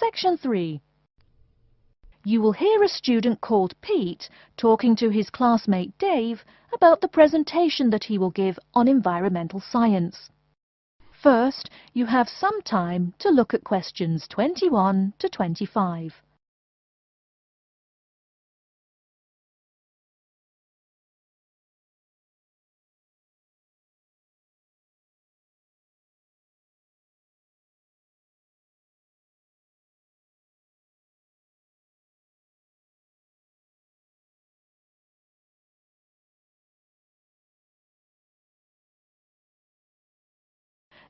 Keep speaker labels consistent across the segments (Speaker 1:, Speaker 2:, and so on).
Speaker 1: Section 3. You will hear a student called Pete talking to his classmate Dave about the presentation that he will give on environmental science. First, you have some time to look at questions 21 to 25.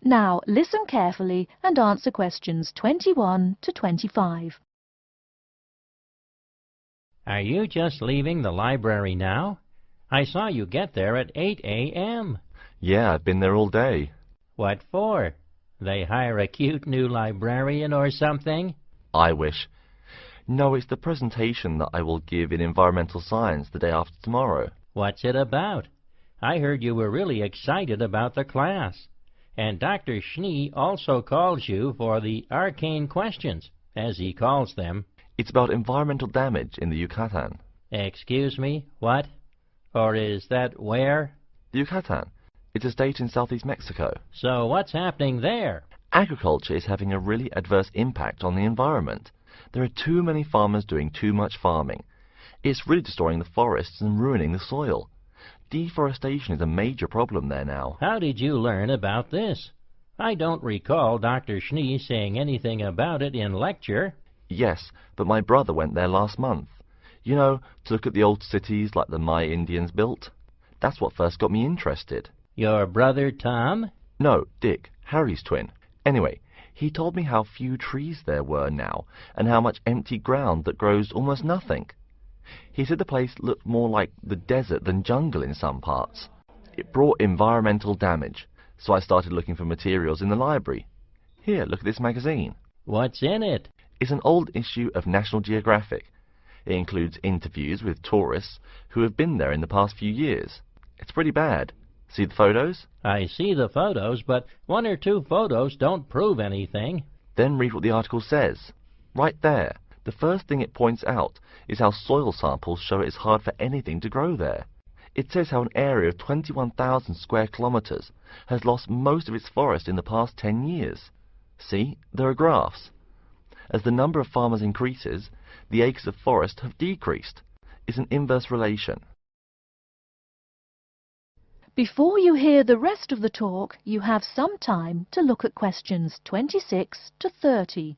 Speaker 1: Now, listen carefully and answer questions 21 to 25.
Speaker 2: Are you just leaving the library now? I saw you get there at 8 a.m.
Speaker 3: Yeah, I've been there all day.
Speaker 2: What for? They hire a cute new librarian or something?
Speaker 3: I wish. No, it's the presentation that I will give in environmental science the day after tomorrow.
Speaker 2: What's it about? I heard you were really excited about the class. And Dr. Schnee also calls you for the arcane questions, as he calls them.
Speaker 3: It's about environmental damage in the Yucatan.
Speaker 2: Excuse me, what? Or is that where?
Speaker 3: The Yucatan. It's a state in southeast Mexico.
Speaker 2: So what's happening there?
Speaker 3: Agriculture is having a really adverse impact on the environment. There are too many farmers doing too much farming. It's really destroying the forests and ruining the soil. Deforestation is a major problem there now.
Speaker 2: How did you learn about this? I don't recall Dr. Schnee saying anything about it in lecture.
Speaker 3: Yes, but my brother went there last month. You know, to look at the old cities like the Maya Indians built. That's what first got me interested.
Speaker 2: Your brother Tom?
Speaker 3: No, Dick, Harry's twin. Anyway, he told me how few trees there were now, and how much empty ground that grows almost nothing. He said the place looked more like the desert than jungle in some parts. It brought environmental damage, so I started looking for materials in the library. Here, look at this magazine.
Speaker 2: What's in it?
Speaker 3: It's an old issue of National Geographic. It includes interviews with tourists who have been there in the past few years. It's pretty bad. See the photos?
Speaker 2: I see the photos, but one or two photos don't prove anything.
Speaker 3: Then read what the article says. Right there. The first thing it points out is how soil samples show it's hard for anything to grow there. It says how an area of 21,000 square kilometers has lost most of its forest in the past 10 years. See, there are graphs. As the number of farmers increases, the acres of forest have decreased. It's an inverse relation.
Speaker 1: Before you hear the rest of the talk, you have some time to look at questions 26 to 30.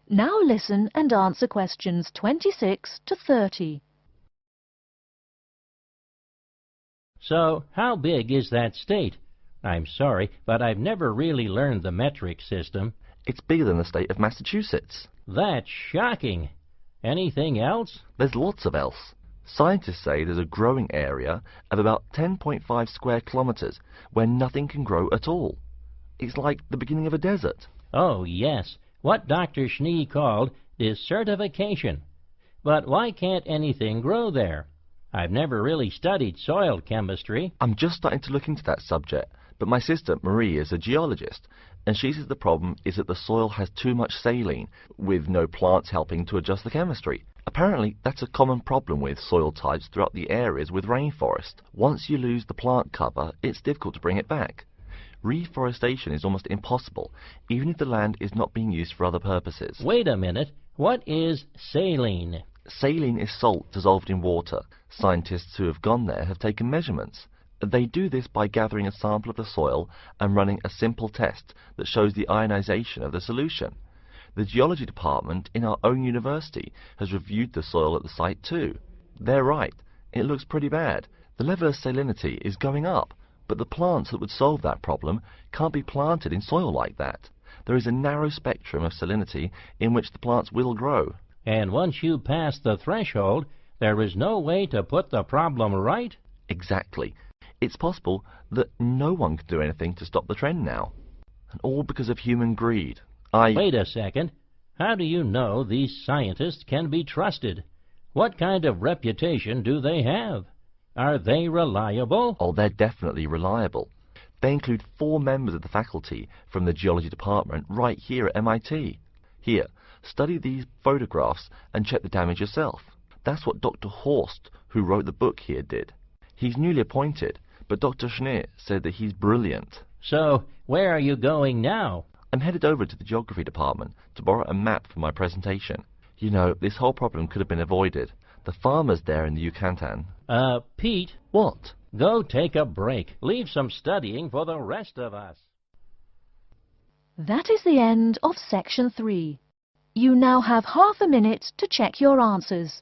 Speaker 1: Now listen and answer questions 26 to 30.
Speaker 2: So, how big is that state? I'm sorry, but I've never really learned the metric system.
Speaker 3: It's bigger than the state of Massachusetts.
Speaker 2: That's shocking. Anything else?
Speaker 3: There's lots of else. Scientists say there's a growing area of about 10.5 square kilometers where nothing can grow at all. It's like the beginning of a desert.
Speaker 2: Oh, yes. What Dr. Schnee called desertification. But why can't anything grow there? I've never really studied soil chemistry.
Speaker 3: I'm just starting to look into that subject, but my sister Marie is a geologist, and she says the problem is that the soil has too much saline, with no plants helping to adjust the chemistry. Apparently, that's a common problem with soil types throughout the areas with rainforest. Once you lose the plant cover, it's difficult to bring it back. Reforestation is almost impossible, even if the land is not being used for other purposes.
Speaker 2: Wait a minute. What is saline?
Speaker 3: Saline is salt dissolved in water. Scientists who have gone there have taken measurements. They do this by gathering a sample of the soil and running a simple test that shows the ionization of the solution. The geology department in our own university has reviewed the soil at the site too. They're right. It looks pretty bad. The level of salinity is going up. But the plants that would solve that problem can't be planted in soil like that. There is a narrow spectrum of salinity in which the plants will grow.
Speaker 2: And once you pass the threshold, There is no way to put the problem right?
Speaker 3: Exactly. It's possible that no one can do anything to stop the trend now. And all because of human greed.
Speaker 2: Wait a second. How do you know these scientists can be trusted? What kind of reputation do they have? Are they reliable?
Speaker 3: Oh, they're definitely reliable. They include 4 members of the faculty from the geology department right here at MIT. Here, study these photographs and check the damage yourself. That's what Dr. Horst, who wrote the book here, did. He's newly appointed, but Dr. Schneer said that he's brilliant.
Speaker 2: So, where are you going now?
Speaker 3: I'm headed over to the geography department to borrow a map for my presentation. You know, this whole problem could have been avoided. The farmers there in the Yucatan...
Speaker 2: Pete?
Speaker 3: What?
Speaker 2: Go take a break. Leave some studying for the rest of us.
Speaker 1: That is the end of Section 3. You now have half a minute to check your answers.